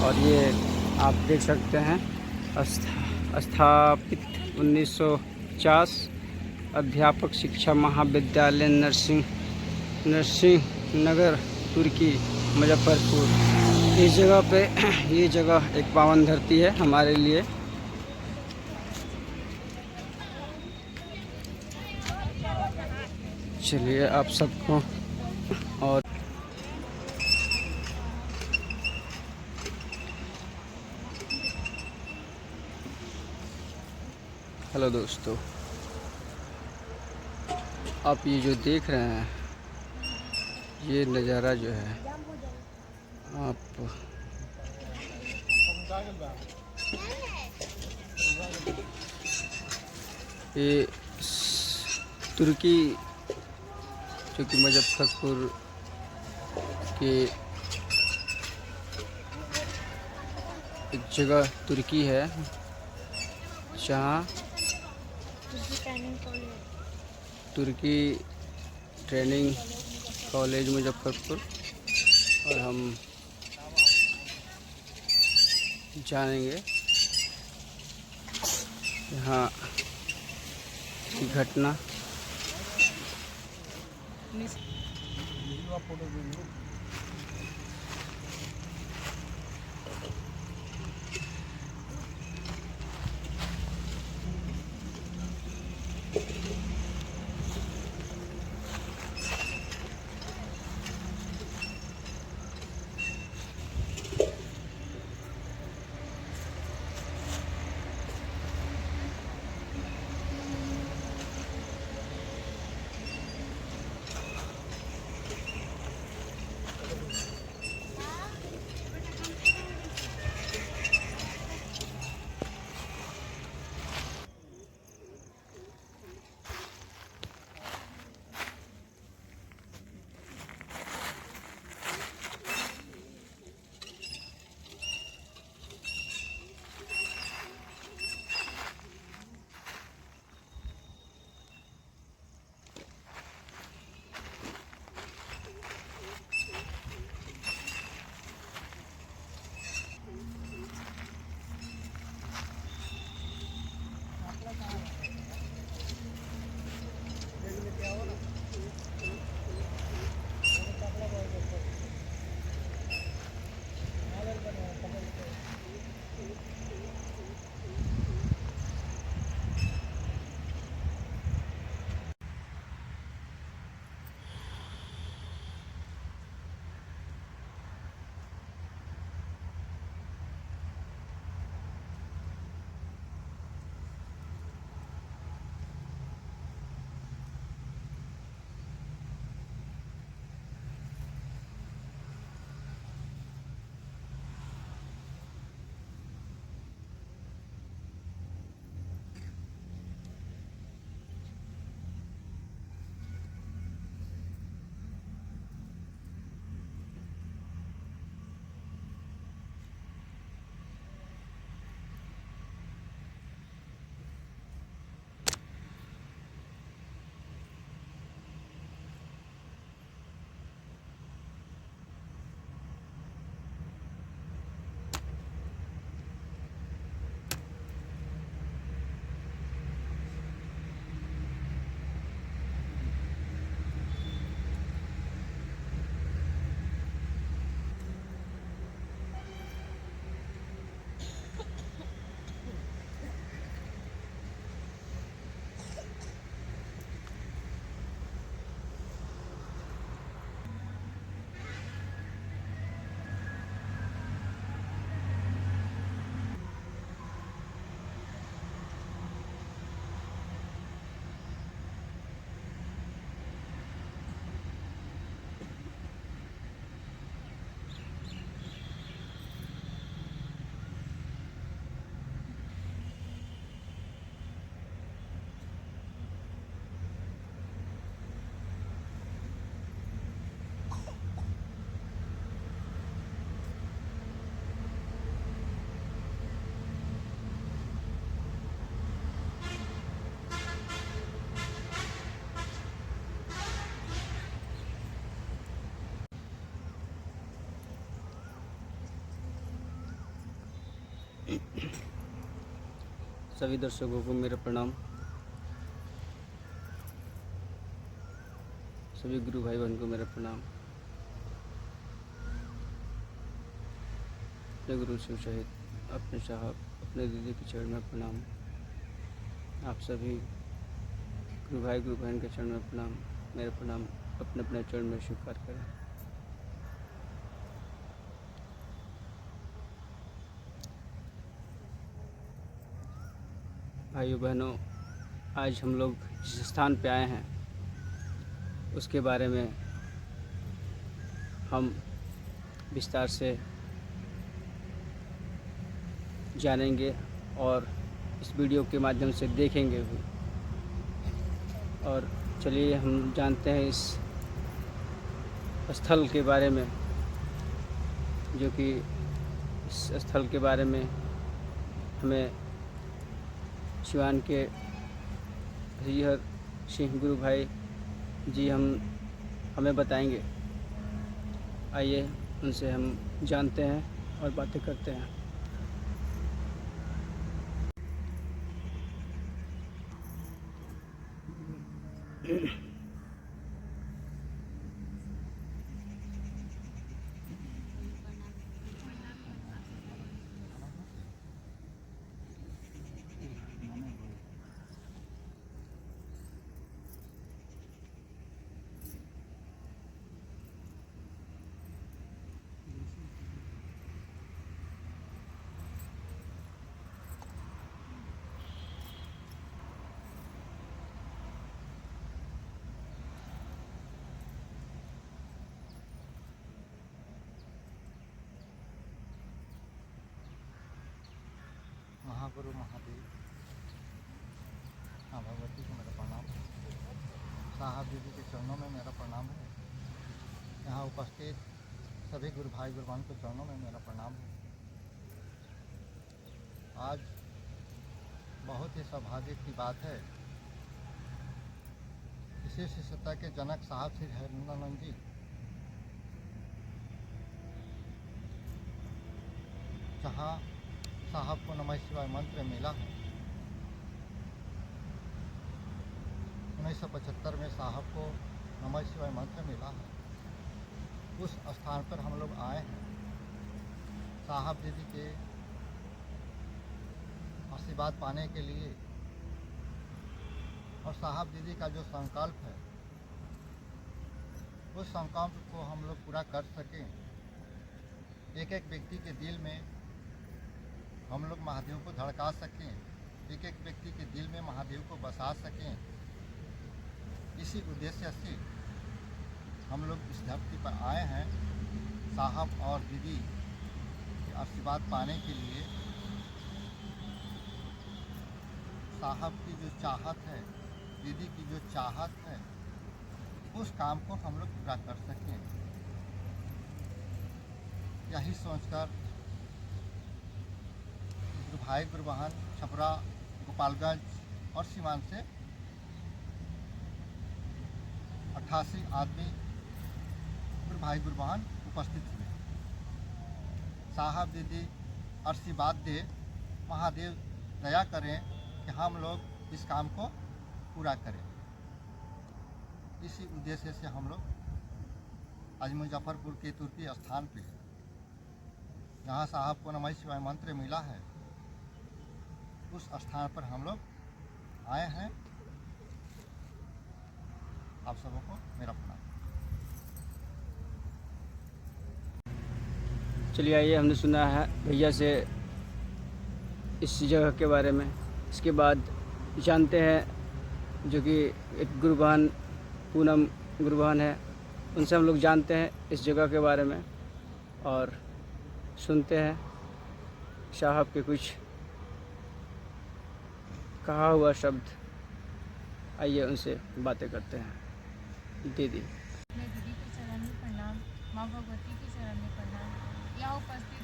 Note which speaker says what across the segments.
Speaker 1: और ये आप देख सकते हैं स्थापित 1950 अध्यापक शिक्षा महाविद्यालय नरसिंह नगर तुर्की मुजफ्फरपुर। इस जगह पे ये जगह एक पावन धरती है हमारे लिए। चलिए आप सबको और हेलो दोस्तों, आप ये जो देख रहे हैं ये नज़ारा जो है आप ये तुर्की जो कि मुजफ्फरपुर के एक जगह तुर्की है जहाँ तुर्की ट्रेनिंग कॉलेज मुजफ्फरपुर, और हम जानेंगे यहाँ की घटना। सभी दर्शकों को मेरा प्रणाम। सभी गुरु भाई बहन को मेरा प्रणाम। अपने गुरु शिव सहित अपने साहब अपने दीदी के चरण में प्रणाम। आप सभी गुरु भाई गुरु बहन के चरण में प्रणाम। मेरा प्रणाम अपने अपने चरण में स्वीकार करें। भाइयों बहनों, आज हम लोग जिस स्थान पे आए हैं उसके बारे में हम विस्तार से जानेंगे और इस वीडियो के माध्यम से देखेंगे भी। और चलिए हम जानते हैं इस स्थल के बारे में, जो कि इस स्थल के बारे में हमें सिवान के हरिहर सिंह गुरु भाई जी हमें बताएंगे। आइए उनसे हम जानते हैं और बातें करते हैं।
Speaker 2: महागुरु महादेव, हाँ भगवती को मेरा प्रणाम। साहब दीदी के चरणों में मेरा प्रणाम है। यहाँ उपस्थित सभी गुरु भाई गुरुवान के चरणों में मेरा प्रणाम है। आज बहुत ही सौभाग्य की बात है, इसी शिष्यता के जनक साहब श्री हरिनंदन जी जहाँ साहब को नमः शिवाय मंत्र मिला है। 1975 में साहब को नमः शिवाय मंत्र मिला है। उस स्थान पर हम लोग आए हैं साहब दीदी के आशीर्वाद पाने के लिए। और साहब दीदी का जो संकल्प है उस संकल्प को हम लोग पूरा कर सकें, एक एक व्यक्ति के दिल में हम लोग महादेव को धड़का सकें, एक एक व्यक्ति के दिल में महादेव को बसा सकें, इसी उद्देश्य से हम लोग इस धरती पर आए हैं साहब और दीदी के आशीर्वाद पाने के लिए। साहब की जो चाहत है, दीदी की जो चाहत है, उस काम को हम लोग पूरा कर सकें, यही सोचकर गुरु भाई गुरु बहन छपरा, गोपालगंज और सीवान से 88 आदमी गुरु भाई गुरु बहन उपस्थित हुए। साहब दीदी आशीर्वाद दे, महादेव दया करें कि हम लोग इस काम को पूरा करें। इसी उद्देश्य से हम लोग आज मुजफ्फरपुर के तुर्की स्थान पे, जहाँ साहब को नमः शिवाय मंत्र मिला है, उस स्थान पर हम लोग आए हैं। आप सबों को मेरा प्रणाम।
Speaker 1: चलिए आइए, हमने सुना है भैया से इस जगह के बारे में। इसके बाद जानते हैं जो कि एक गुरुबहन पूनम गुरुबहन है, उनसे हम लोग जानते हैं इस जगह के बारे में और सुनते हैं साहब के कुछ कहा हुआ शब्द। आइए उनसे बातें करते हैं। दीदी
Speaker 3: मैं दीदी के चरण में प्रणाम, माँ भगवती के चरण में प्रणाम, यहाँ उपस्थित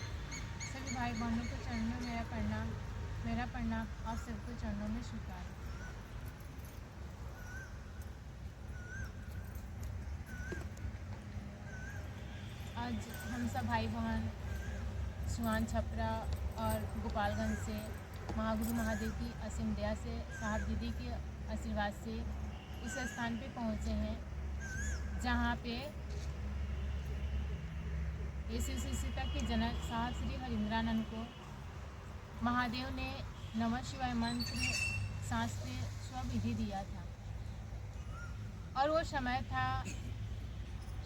Speaker 3: सभी भाई बहनों के चरण में मेरा प्रणाम आप सबके चरणों में स्वीकार। आज हम सब भाई बहन शिवान छपरा और गोपालगंज से महागुरु महादेव की असीम दया से साहब दीदी के आशीर्वाद से इस स्थान पे पहुँचे हैं जहाँ पे इसी सीता के जनक साहब श्री हरिंद्रानंद को महादेव ने नमः शिवाय मंत्र शास्त्रीय स्वविधि दिया था और वो समय था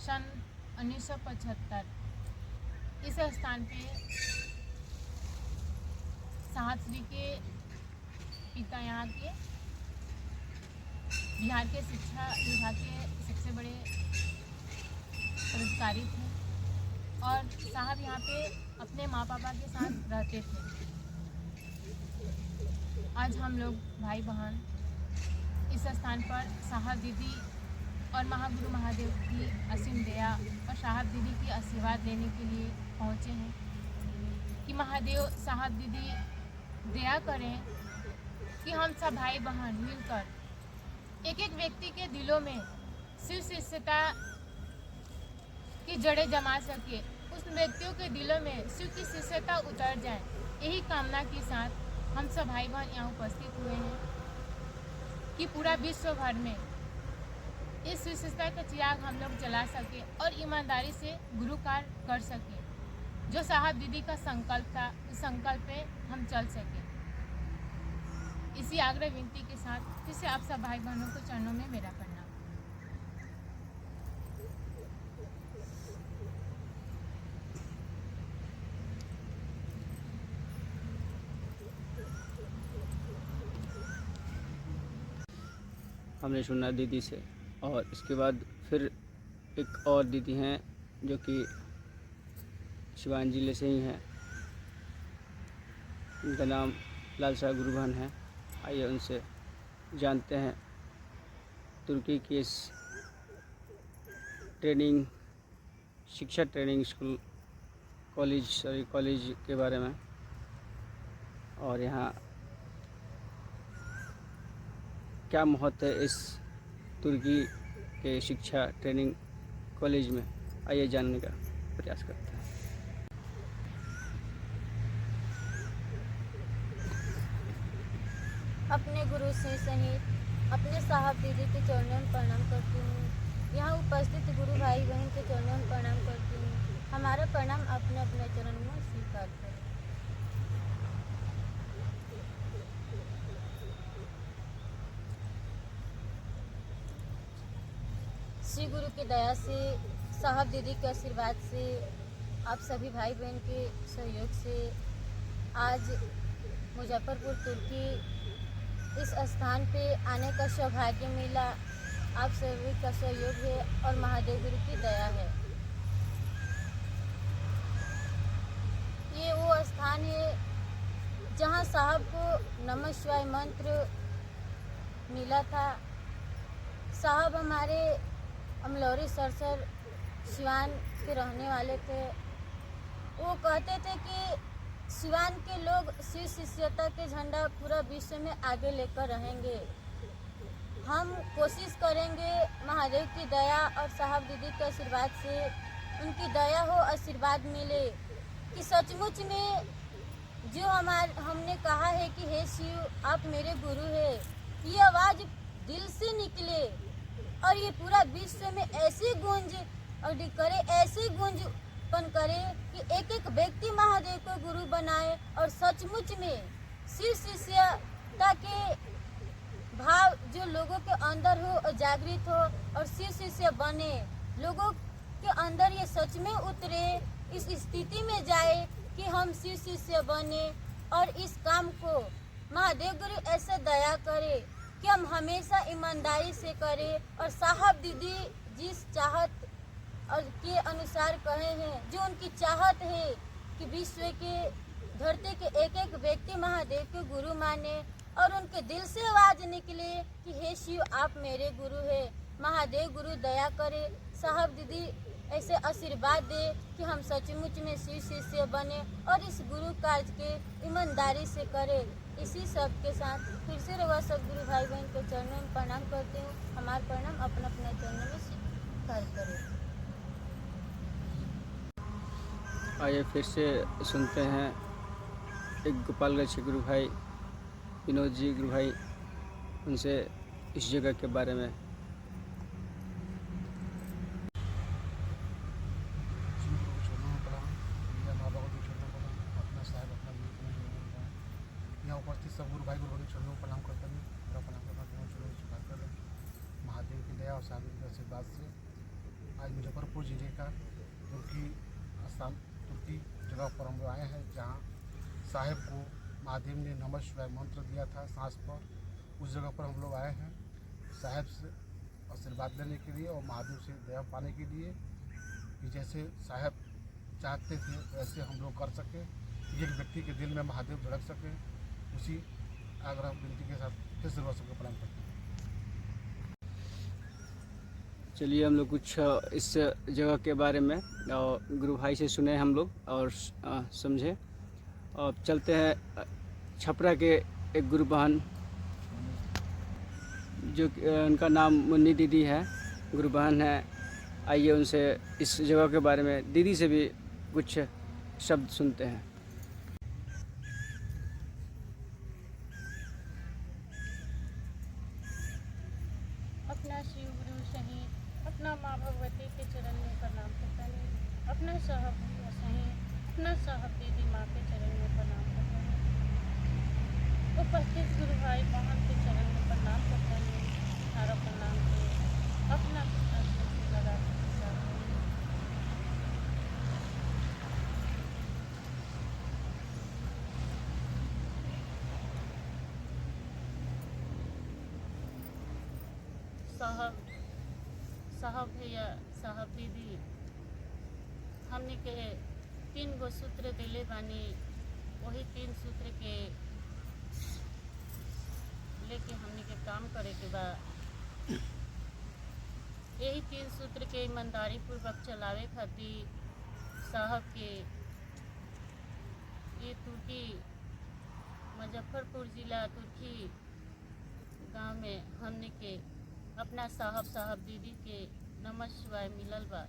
Speaker 3: सन 1975। इस स्थान पे साहब श्री के पिता यहाँ के बिहार के शिक्षा विभाग के सबसे बड़े पदाधिकारी थे और साहब यहाँ पे अपने माँ पापा के साथ रहते थे। आज हम लोग भाई बहन इस स्थान पर साहब दीदी और महागुरु महादेव की असीम दया और साहब दीदी की आशीर्वाद लेने के लिए पहुँचे हैं कि महादेव साहब दीदी दया करें कि हम सब भाई बहन मिलकर एक एक व्यक्ति के दिलों में शिव शिष्यता की जड़ें जमा सके, उस व्यक्तियों के दिलों में शिव की शिष्यता उतर जाए। यही कामना के साथ हम सब भाई बहन यहाँ उपस्थित हुए हैं कि पूरा विश्व भर में इस विशेषता का चिराग हम लोग जला सके और ईमानदारी से गुरु कार्य कर सके। जो साहब दीदी का संकल्प था, उस संकल्प पे हम चल सके। इसी आग्रह विनती के साथ फिर से आप सब भाई बहनों को चरणों में मेरा प्रणाम।
Speaker 1: हमने सुना दीदी से और इसके बाद फिर एक और दीदी हैं जो कि सिवान जिले से ही हैं। उनका नाम लालसा गुरुभान है। आइए उनसे जानते हैं तुर्की के इस शिक्षा ट्रेनिंग स्कूल कॉलेज के बारे में और यहाँ क्या महत्व है इस तुर्की के शिक्षा ट्रेनिंग कॉलेज में। आइए जानने का प्रयास करते हैं।
Speaker 4: अपने गुरु से सहित अपने साहब दीदी के चरणों में प्रणाम करती हूँ। यहाँ उपस्थित गुरु भाई बहन के चरणों में प्रणाम करती हूँ। हमारा प्रणाम अपने अपने चरण में स्वीकार करें। श्री गुरु की दया से, साहब दीदी के आशीर्वाद से, आप सभी भाई बहन के सहयोग से आज मुजफ्फरपुर तुर्की इस स्थान पे आने का सौभाग्य मिला। आप सभी का सहयोग है और महादेव गुरु की दया है। ये वो स्थान है जहाँ साहब को नमः शिवाय मंत्र मिला था। साहब हमारे अमलौरी सरसर सिवान के रहने वाले थे। वो कहते थे कि सिवान के लोग शिव शिष्यता के झंडा पूरा विश्व में आगे लेकर रहेंगे। हम कोशिश करेंगे महादेव की दया और साहब दीदी के आशीर्वाद से उनकी दया हो, आशीर्वाद मिले कि सचमुच में जो हमने कहा है कि हे शिव आप मेरे गुरु है, ये आवाज़ दिल से निकले और ये पूरा विश्व में ऐसी गूंज और करे, ऐसी गूंजपन करे कि एक एक व्यक्ति महादेव को गुरु बनाए और सचमुच में शिव शिष्यता के भाव जो लोगों के अंदर हो और जागृत हो और शिव शिष्य बने, लोगों के अंदर ये सच में उतरे, इस स्थिति में जाए कि हम शिव शिष्य बने और इस काम को महादेव गुरु ऐसे दया करे कि हम हमेशा ईमानदारी से करें और साहब दीदी जिस चाहत और के अनुसार कहे हैं, जो उनकी चाहत है कि विश्व के धरती के एक एक व्यक्ति महादेव के गुरु माने और उनके दिल से आवाज़ निकले कि हे शिव आप मेरे गुरु है। महादेव गुरु दया करे, साहब दीदी ऐसे आशीर्वाद दे कि हम सचमुच में शिव शिष्य बने और इस गुरु कार्य के ईमानदारी से करें। इसी सब के साथ फिर से रवा सब गुरु भाई बहन के चरणों में प्रणाम करती हूँ। हमारा प्रणाम अपने अपने चरणों में स्वीकार करें।
Speaker 1: आइए फिर से सुनते हैं एक गोपालगंज के गुरु भाई विनोद जी गुरु भाई उनसे इस जगह के बारे में।
Speaker 5: यहाँ उपस्थित सब गुरु भाई गुरु भाई चरणों को प्रणाम करते हैं। मेरा प्रणाम करना चरणों स्वीकार कर रहे हैं। महादेव की दया और साहब के आशीर्वाद से आज मुजफ्फरपुर जिले का तुर्की स्थान तुर्की जगह पर हम लोग आए हैं, जहाँ साहेब को महादेव ने नमः शिवाय मंत्र दिया था सांस पर। उस जगह पर हम लोग आए हैं साहेब से आशीर्वाद लेने के लिए और महादेव से दया पाने के लिए कि जैसे साहेब चाहते थे वैसे हम लोग कर सकें, एक व्यक्ति के दिल में महादेव धड़क सके। उसी आग्रह विनती के साथ फिर से सबको प्रणाम करते हैं।
Speaker 1: चलिए हम लोग कुछ इस जगह के बारे में और गुरु भाई से सुने हम लोग और समझे। और चलते हैं छपरा के एक गुरु बहन जो उनका नाम मुन्नी दीदी है, गुरु बहन है। आइए उनसे इस जगह के बारे में दीदी से भी कुछ शब्द सुनते हैं।
Speaker 6: अपना शिव गुरु सही अपना माँ भगवती के चरण में प्रणाम करता है। अपना साहब सही अपना साहब दीदी माँ के चरण में प्रणाम करता है। उपस्थित गुरु भाई बहन के चरण में प्रणाम करता है। सारा प्रणाम के अपना लगा साहब भैया साहब दीदी हमने के 3 गो सूत्र दिले बानी, वही 3 सूत्र के लेके हमने के काम करे के बा। यही 3 सूत्र के ईमानदारी पूर्वक चलावे खातिर साहब के ये तुर्की मुजफ्फरपुर जिला तुर्की गांव में हमने के अपना साहब दीदी के नमः शिवाय मिलल बा।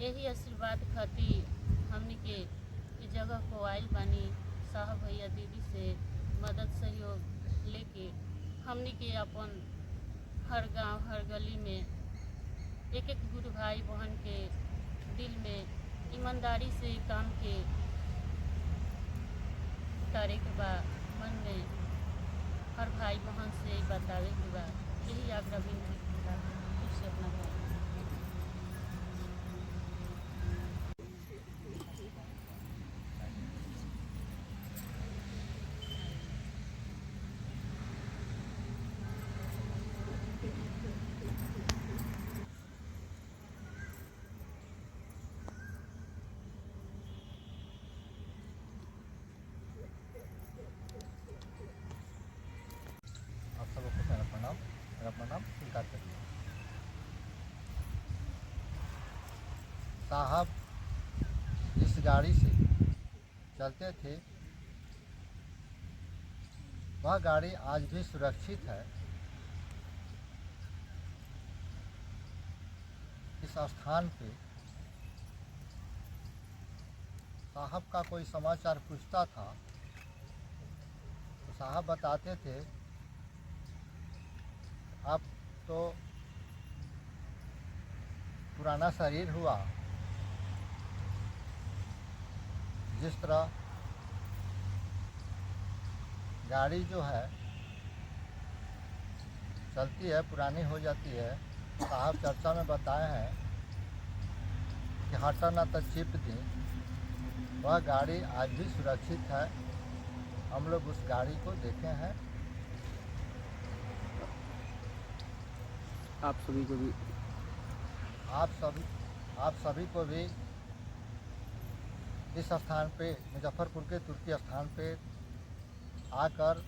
Speaker 6: यही आशीर्वाद खातिर हमने के इस जगह को आइल बानी। साहब भैया दीदी से मदद सहयोग लेके हमने के अपन हर गांव हर गली में एक एक गुरु भाई बहन के दिल में ईमानदारी से काम के करे के बा, मन में हर भाई बहन से बतावे के बा। यही आग्रह विनती फिर से अपना
Speaker 2: आप सबको मेरा प्रणाम स्वीकार करिए। साहब जिस गाड़ी से चलते थे वह गाड़ी आज भी सुरक्षित है। इस स्थान पे साहब का कोई समाचार पूछता था तो साहब बताते थे अब तो पुराना शरीर हुआ, जिस तरह गाड़ी जो है चलती है पुरानी हो जाती है। साहब चर्चा में बताए हैं कि हटा ना तो चिप दी, वह गाड़ी आज भी सुरक्षित है। हम लोग उस गाड़ी को देखे हैं।
Speaker 1: आप सभी को भी
Speaker 2: आप सभी को भी इस स्थान पे मुजफ्फरपुर के तुर्की स्थान पे आकर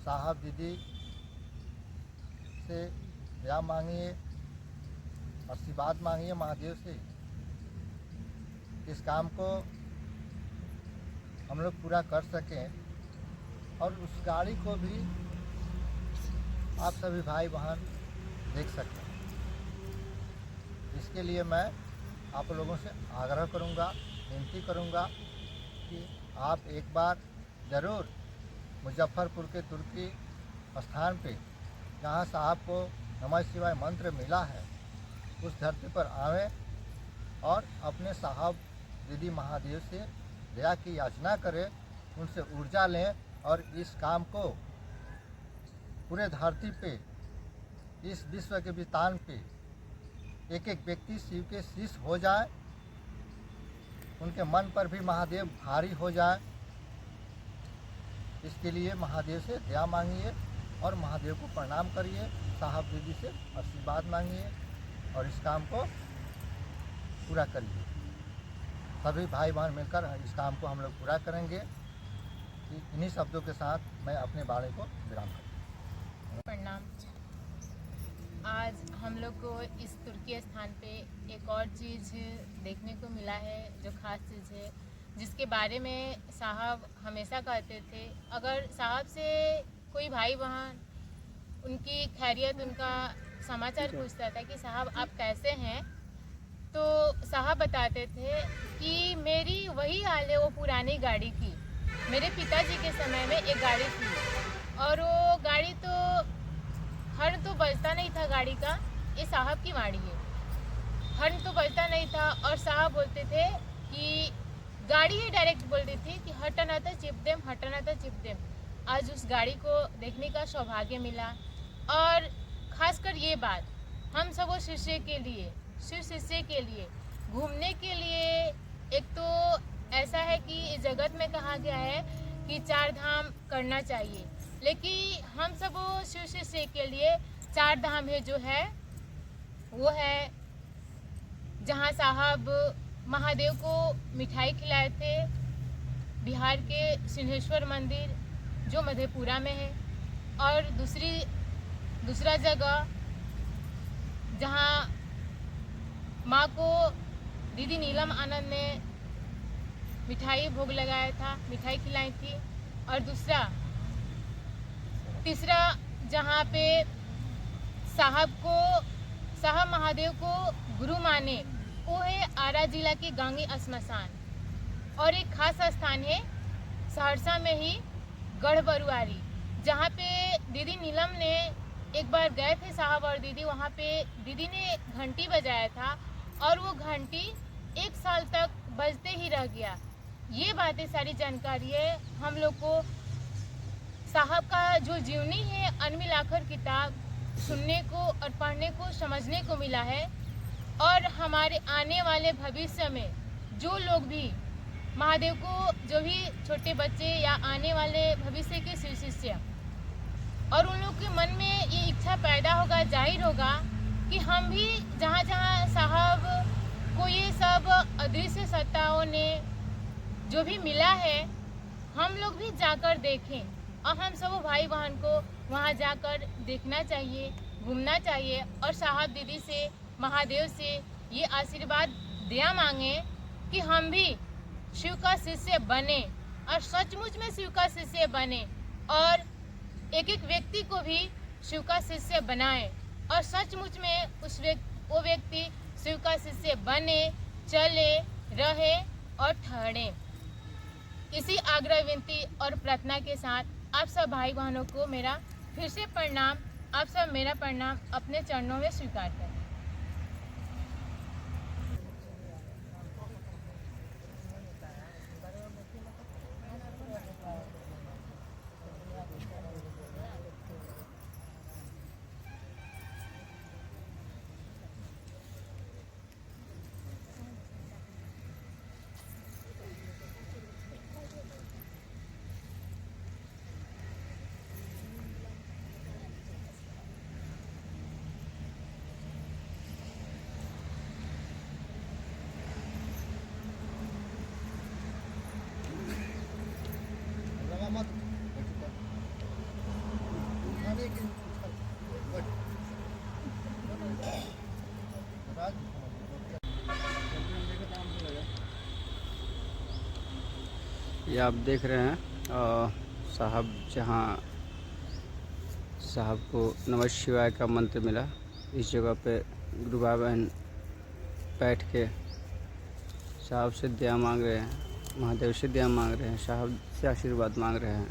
Speaker 2: साहब दीदी से दया मांगिए, आशीर्वाद मांगिए महादेव से। इस काम को हम लोग पूरा कर सकें और उस गाड़ी को भी आप सभी भाई बहन देख सकें। इसके लिए मैं आप लोगों से आग्रह करूंगा, विनती करूंगा कि आप एक बार ज़रूर मुजफ्फरपुर के तुर्की स्थान पे जहाँ साहब को नमः शिवाय मंत्र मिला है उस धरती पर आवें और अपने साहब दीदी महादेव से दया की याचना करें, उनसे ऊर्जा लें और इस काम को पूरे धरती पे, इस विश्व के विस्तार पे एक एक व्यक्ति शिव के शिष्य हो जाए, उनके मन पर भी महादेव भारी हो जाए। इसके लिए महादेव से दया मांगिए और महादेव को प्रणाम करिए, साहब दीदी से आशीर्वाद मांगिए और इस काम को पूरा करिए। सभी भाई बहन मिलकर इस काम को हम लोग पूरा करेंगे। इन्हीं शब्दों के साथ मैं अपने बारे को विराम करता हूँ।
Speaker 3: प्रणाम। आज हम लोग को इस तुर्की स्थान पे एक और चीज़ देखने को मिला है जो ख़ास चीज़ है, जिसके बारे में साहब हमेशा कहते थे। अगर साहब से कोई भाई बहन उनकी खैरियत, उनका समाचार पूछता था कि साहब आप कैसे हैं, तो साहब बताते थे कि मेरी वही हाल है वो पुरानी गाड़ी की। मेरे पिताजी के समय में एक गाड़ी थी और वो गाड़ी तो हॉर्न तो बजता नहीं था गाड़ी का, ये साहब की गाड़ी है। हॉर्न तो बजता नहीं था और साहब बोलते थे कि गाड़ी ही डायरेक्ट बोलती थी कि हटना था चिप देम, हटना था चिप देम। आज उस गाड़ी को देखने का सौभाग्य मिला और खासकर ये बात हम सब शिष्य के लिए, शिव शिष्य के लिए घूमने के लिए, एक तो ऐसा है कि इस जगत में कहा गया है कि 4 धाम करना चाहिए, लेकिन हम सब शिव शिष्य के लिए 4 धाम है जो है वो है जहाँ साहब महादेव को मिठाई खिलाए थे, बिहार के सिंहेश्वर मंदिर जो मधेपुरा में है, और दूसरा जगह जहाँ माँ को दीदी नीलम आनंद ने मिठाई भोग लगाया था, मिठाई खिलाई थी, और तीसरा जहाँ पे साहब महादेव को गुरु माने वो है आरा जिला के गांगी श्मशान। और एक खास स्थान है सहरसा में ही गढ़बरुआरी, जहाँ पे दीदी नीलम ने एक बार गए थे साहब और दीदी, वहाँ पे दीदी ने घंटी बजाया था और वो घंटी 1 साल तक बजते ही रह गया। ये बातें सारी जानकारी है हम लोग को। साहब का जो जीवनी है अनमिल आखर किताब सुनने को और पढ़ने को, समझने को मिला है, और हमारे आने वाले भविष्य में जो लोग भी महादेव को, जो भी छोटे बच्चे या आने वाले भविष्य के शिव शिष्य, और उन लोग के मन में ये इच्छा पैदा होगा, जाहिर होगा कि हम भी जहाँ जहाँ साहब को ये सब अदृश्य सत्ताओं ने जो भी मिला है, हम लोग भी जाकर देखें, और हम सब भाई बहन को वहाँ जाकर देखना चाहिए, घूमना चाहिए, और साहब दीदी से, महादेव से ये आशीर्वाद दया मांगे कि हम भी शिव का शिष्य बने और सचमुच में शिव का शिष्य बने, और एक एक व्यक्ति को भी शिव का शिष्य बनाए और सचमुच में वो व्यक्ति शिव का शिष्य बने, चले, रहे और ठहरे। इसी आग्रह, विनती और प्रार्थना के साथ आप सब भाई बहनों को मेरा फिर से प्रणाम। आप सब मेरा प्रणाम अपने चरणों में स्वीकार करें।
Speaker 1: ये आप देख रहे हैं साहब, जहाँ साहब को नमः शिवाय का मंत्र मिला, इस जगह पे गुरु बहन बैठ के साहब से दया मांग रहे हैं, महादेव से दया मांग रहे हैं, साहब से आशीर्वाद मांग रहे हैं।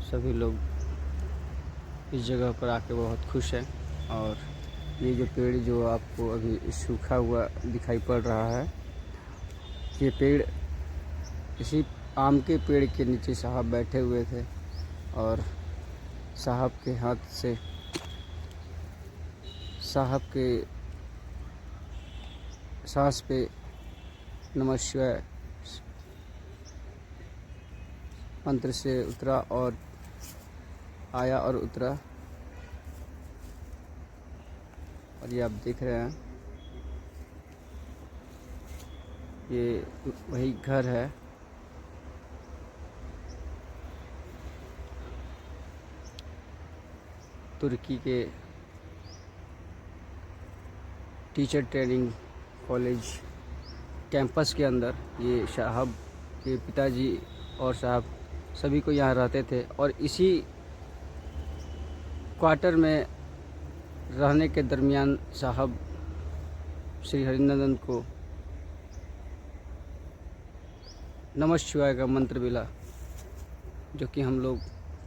Speaker 1: सभी लोग इस जगह पर आके बहुत खुश हैं। और ये जो पेड़ जो आपको अभी सूखा हुआ दिखाई पड़ रहा है, ये पेड़ इसी आम के पेड़ के नीचे साहब बैठे हुए थे और साहब के हाथ से साहब के सांस पे नमः शिवाय मंत्र से उतरा और आया और उतरा। और ये आप देख रहे हैं, ये वही घर है तुर्की के टीचर ट्रेनिंग कॉलेज कैंपस के अंदर। ये साहब के पिताजी और साहब सभी को यहाँ रहते थे और इसी क्वार्टर में रहने के दरमियान साहब श्री हरिनंदन को नमः शिवाय का मंत्र मिला, जो कि हम लोग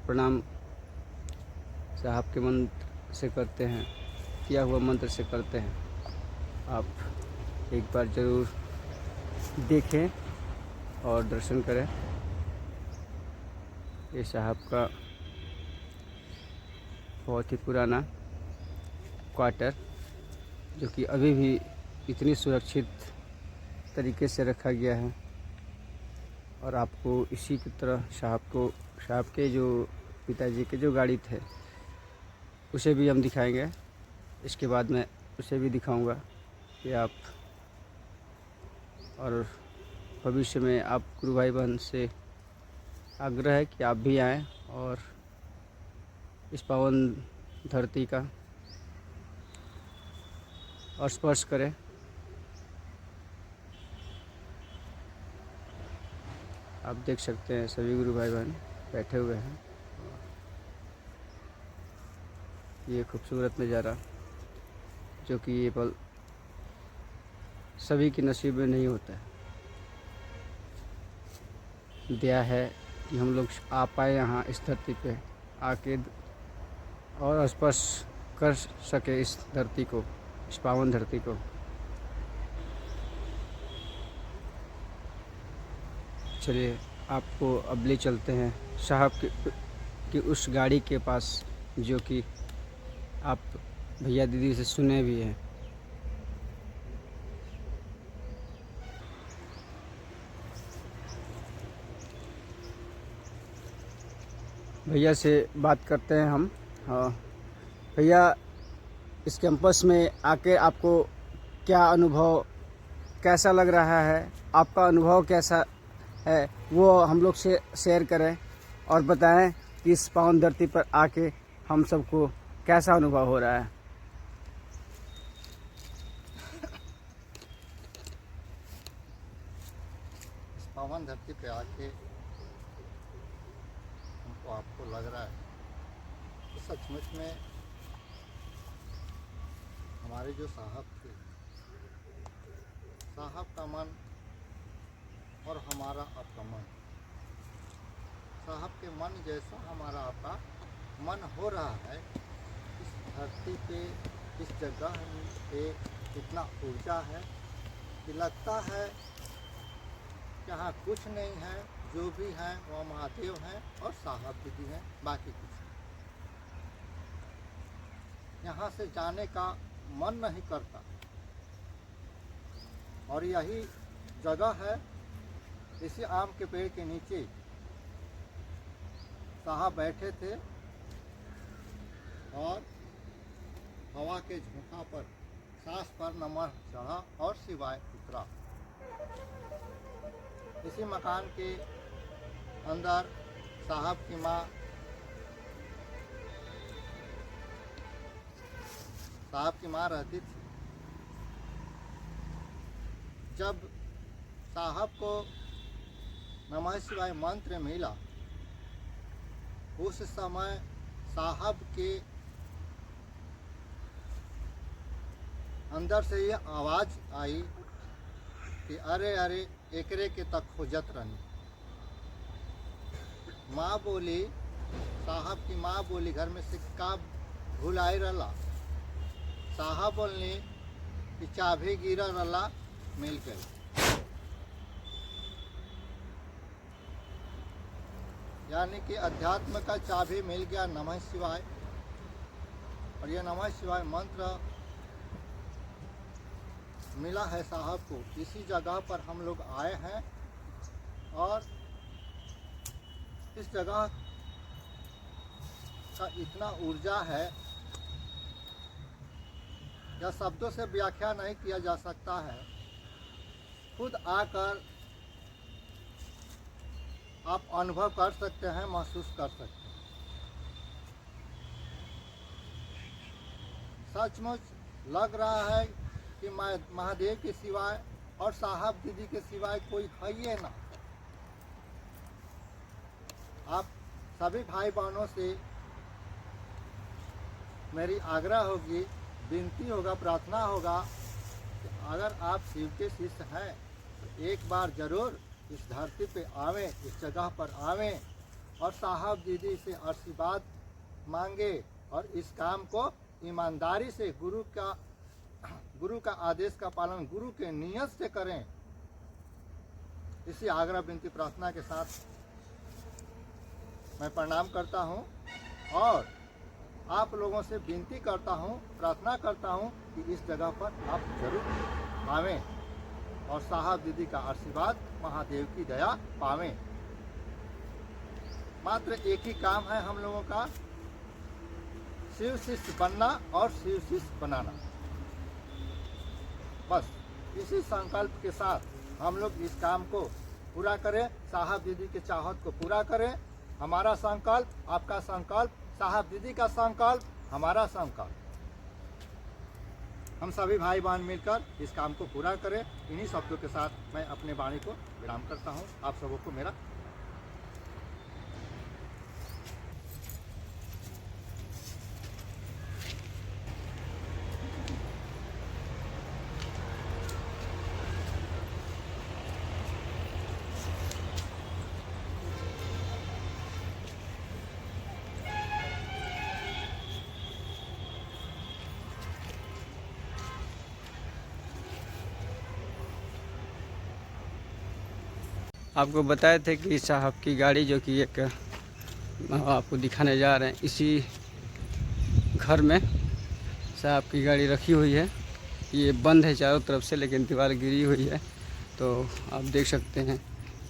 Speaker 1: प्रणाम साहब के मंत्र से करते हैं, किया हुआ मंत्र से करते हैं। आप एक बार ज़रूर देखें और दर्शन करें। ये साहब का बहुत ही पुराना क्वार्टर, जो कि अभी भी इतनी सुरक्षित तरीके से रखा गया है। और आपको इसी की तरह साहब के जो पिताजी के जो गाड़ी थे उसे भी हम दिखाएंगे। इसके बाद मैं उसे भी दिखाऊंगा कि आप, और भविष्य में आप गुरु भाई बहन से आग्रह है कि आप भी आएं और इस पावन धरती का और स्पर्श करें। आप देख सकते हैं सभी गुरु भाई बहन बैठे हुए हैं। ये खूबसूरत नज़ारा, जो कि ये पल सभी के नसीब में नहीं होता है। दया है कि हम लोग आ पाए यहाँ इस धरती पे आके और स्पर्श कर सके इस धरती को, इस पावन धरती को। चलिए आपको अब ले चलते हैं साहब की उस गाड़ी के पास, जो कि आप भैया दीदी से सुने भी हैं। भैया से बात करते हैं हम। हाँ भैया, इस कैंपस में आके आपको क्या अनुभव, कैसा लग रहा है, आपका अनुभव कैसा है, वो हम लोग से शेयर करें और बताएं कि इस पावन धरती पर आके हम सबको कैसा अनुभव हो रहा है।
Speaker 2: इस पावन धरती पे आके हमको आपको लग रहा है कि सचमुच में हमारे जो साहब थे, साहब का मन और हमारा आपका मन, साहब के मन जैसा हमारा आपका मन हो रहा है। इस धरती पे, इस जगह पे इतना ऊर्जा है कि लगता है यहाँ कुछ नहीं है, जो भी है वह महादेव हैं और साहब दीदी हैं, बाकी कुछ नहीं। यहाँ से जाने का मन नहीं करता। और यही जगह है, इसी आम के पेड़ के नीचे साहब बैठे थे और हवा के झोंका पर सांस पर नमः चढ़ा और शिवाय उतरा। इसी मकान के अंदर साहब की माँ, रहती थी। जब साहब को नमः शिवाय मंत्र मिला, उस समय साहब के अंदर से ये आवाज़ आई कि अरे अरे एकरे के तक खोजत रहनी। माँ बोली, साहब की माँ बोली घर में सिक्का भुलाई रला। साहब बोलनी कि चाबी गिरा रला, मिल गई। यानी कि अध्यात्म का चाबी मिल गया नमः शिवाय। और यह नमः शिवाय मंत्र मिला है साहब को। इसी जगह पर हम लोग आए हैं और इस जगह का इतना ऊर्जा है, यह शब्दों से व्याख्या नहीं किया जा सकता है। खुद आकर आप अनुभव कर सकते हैं, महसूस कर सकते हैं। सचमुच लग रहा है कि महादेव के सिवाय और साहब दीदी के सिवाय कोई है ही ना। आप सभी भाई बहनों से मेरी आग्रह होगी, विनती होगा, प्रार्थना होगा कि अगर आप शिव के शिष्य हैं तो एक बार जरूर इस धरती पे आवें, इस जगह पर आवें और साहब दीदी से आशीर्वाद मांगे और इस काम को ईमानदारी से गुरु का आदेश का पालन, गुरु के नियत से करें। इसी आग्रह विनती प्रार्थना के साथ मैं प्रणाम करता हूं और आप लोगों से विनती करता हूं, प्रार्थना करता हूं कि इस जगह पर आप जरूर आवें और साहब दीदी का आशीर्वाद, महादेव की दया पावें। मात्र एक ही काम है हम लोगों का, शिव शिष्य बनना और शिव शिष्य बनाना। बस इसी संकल्प के साथ हम लोग इस काम को पूरा करें, साहब दीदी के चाहत को पूरा करें। हमारा संकल्प, आपका संकल्प, साहब दीदी का संकल्प, हमारा संकल्प, हम सभी भाई बहन मिलकर इस काम को पूरा करें। इन्हीं शब्दों के साथ मैं अपने वाणी को विराम करता हूँ। आप सबों को मेरा
Speaker 1: आपको बताए थे कि साहब की गाड़ी जो कि एक आपको दिखाने जा रहे हैं, इसी घर में साहब की गाड़ी रखी हुई है। ये बंद है चारों तरफ से, लेकिन दीवार गिरी हुई है तो आप देख सकते हैं।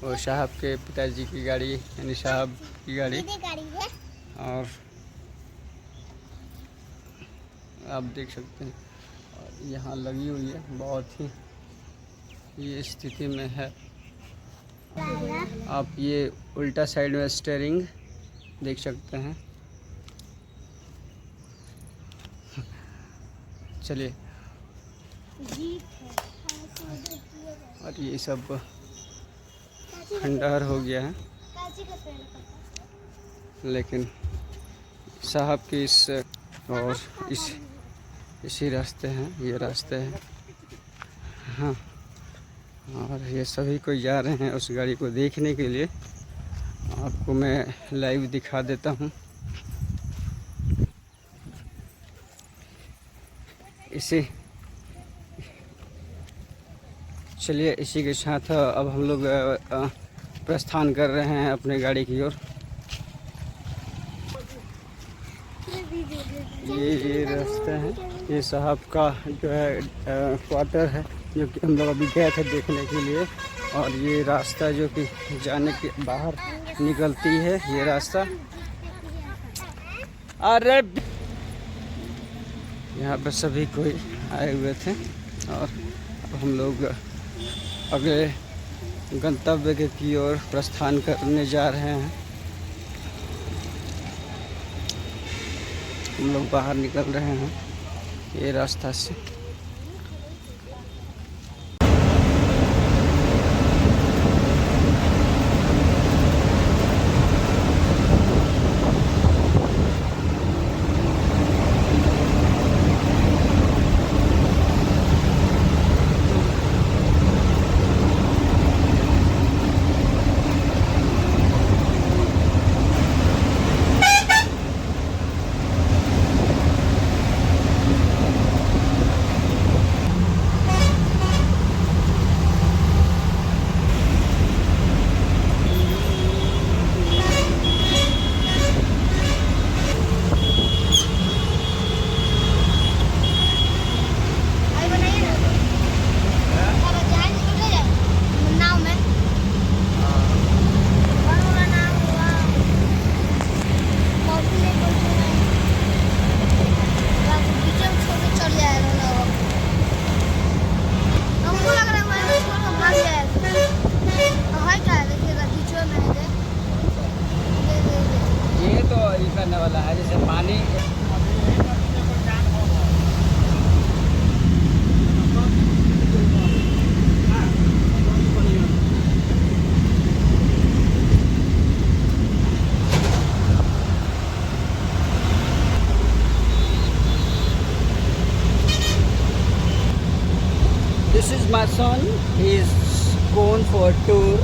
Speaker 1: और साहब के पिताजी की गाड़ी, यानी साहब की गाड़ी, और आप देख सकते हैं और यहाँ लगी हुई है। बहुत ही ये स्थिति में है। आप ये उल्टा साइड में स्टीयरिंग देख सकते हैं। चलिए, और ये सब खंडहर हो गया है, लेकिन साहब की इसी रास्ते हैं, ये रास्ते हैं। हाँ, और ये सभी कोई जा रहे हैं उस गाड़ी को देखने के लिए। आपको मैं लाइव दिखा देता हूँ। चलिए, इसी के साथ अब हम लोग प्रस्थान कर रहे हैं अपने गाड़ी की ओर। ये रास्ता है, ये साहब का जो है क्वार्टर है, जो कि हम लोग अभी गए थे देखने के लिए। और ये रास्ता जो कि जाने के बाहर निकलती है, ये रास्ता। अरे यहाँ पर सभी कोई आए हुए थे और अब हम लोग अगले गंतव्य की ओर प्रस्थान करने जा रहे हैं। हम लोग बाहर निकल रहे हैं ये रास्ता से। This is my son. He's gone for a tour.